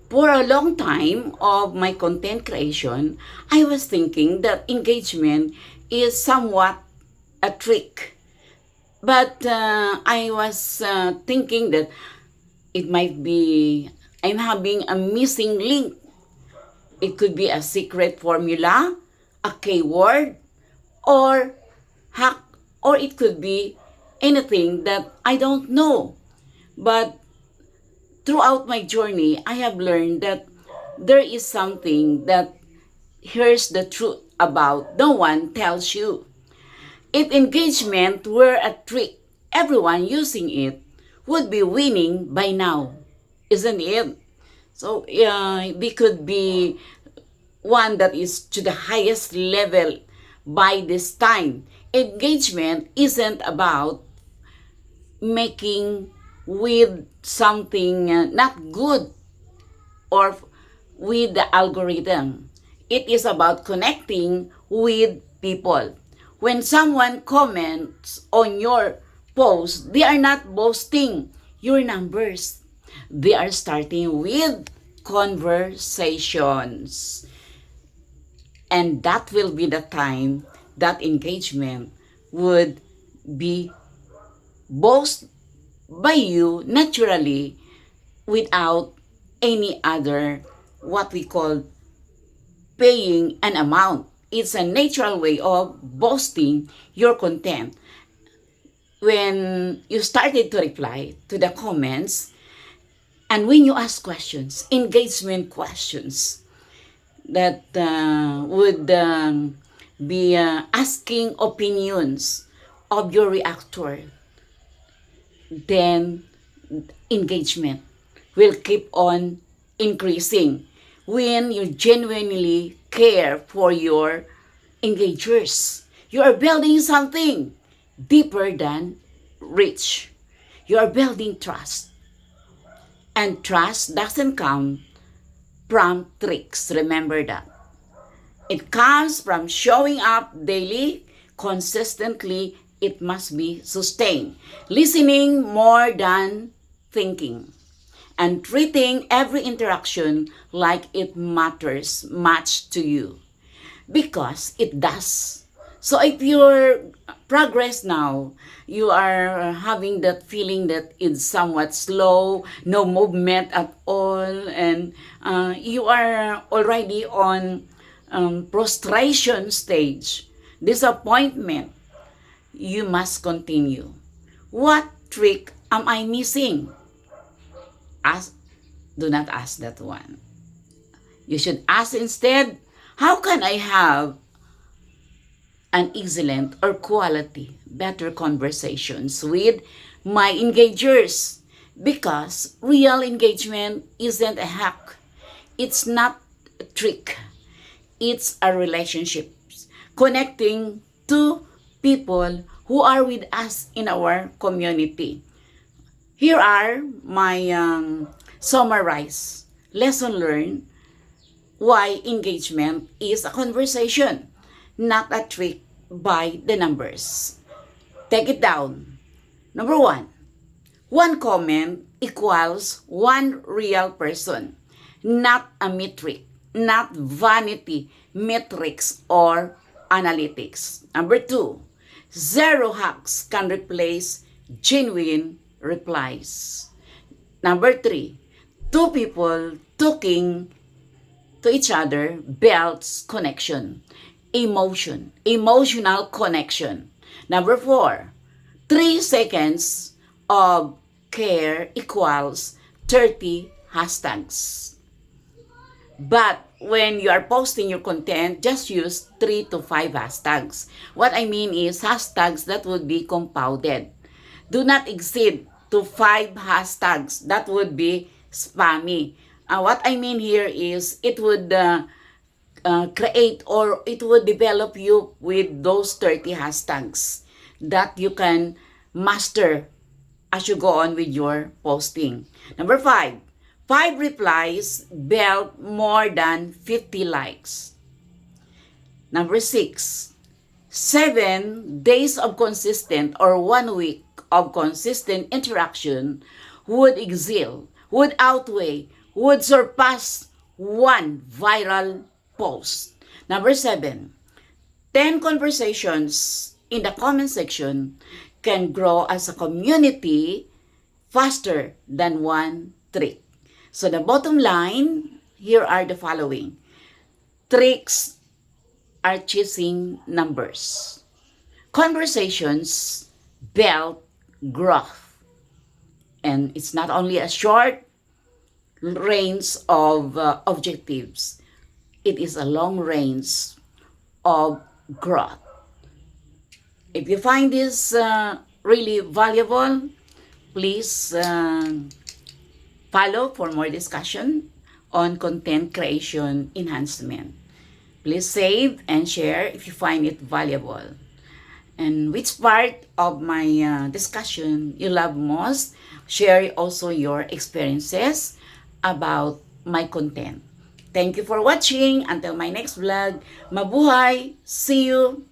For a long time of my content creation, I was thinking that engagement is somewhat a trick. But I was thinking that it might be I'm having a missing link. It could be a secret formula, a keyword, or hack, or it could be anything that I don't know. But throughout my journey, I have learned that there is something that here's the truth about no one tells you. If engagement were a trick, everyone using it would be winning by now, isn't it? So they could be one that is to the highest level by this time. Engagement isn't about making with something not good or with the algorithm. It is about connecting with people. When someone comments on your post, they are not boasting your numbers. They are starting with conversations. And that will be the time that engagement would be boasted by you naturally without any other what we call paying an amount. It's a natural way of boasting your content. When you started to reply to the comments and when you ask questions, engagement questions that would be asking opinions of your reactor, then engagement will keep on increasing when you genuinely care for your engagers. You are building something deeper than reach. You are building trust. And trust doesn't come from tricks. Remember that. It comes from showing up daily, consistently. It must be sustained. Listening more than thinking. And treating every interaction like it matters much to you. Because it does. So if your progress now, you are having that feeling that it's somewhat slow, no movement at all, and you are already on prostration stage, disappointment, you must continue. What trick am I missing? Ask, do not ask that one. You should ask instead, how can I have an excellent or quality, better conversations with my engagers? Because real engagement isn't a hack. It's not a trick. It's a relationship. Connecting to people who are with us in our community. Here are my summarized lesson learned why engagement is a conversation, not a trick by the numbers. Take it down. Number one comment equals one real person, not a metric, not vanity metrics or analytics. Number two, zero hacks can replace genuine replies. Number three, two people talking to each other builds connection, emotional connection. Number four, 3 seconds of care equals 30 hashtags. But when you are posting your content, just use 3 to 5 hashtags. What I mean is hashtags that would be compounded. Do not exceed to 5 hashtags. That would be spammy. What I mean here is it would create or it would develop you with those 30 hashtags that you can master as you go on with your posting. Number 5 replies build more than 50 likes. Number 6, 7 days of consistent or 1 week of consistent interaction would outweigh would surpass one viral post. Number 7, 10 conversations in the comment section can grow as a community faster than one trick. So the bottom line, here are the following. Tricks are chasing numbers. Conversations build growth. And it's not only a short range of objectives. It is a long range of growth. If you find this really valuable, please follow for more discussion on content creation enhancement. Please save and share if you find it valuable. And which part of my discussion you love most? Share also your experiences about my content. Thank you for watching. Until my next vlog, mabuhay! See you!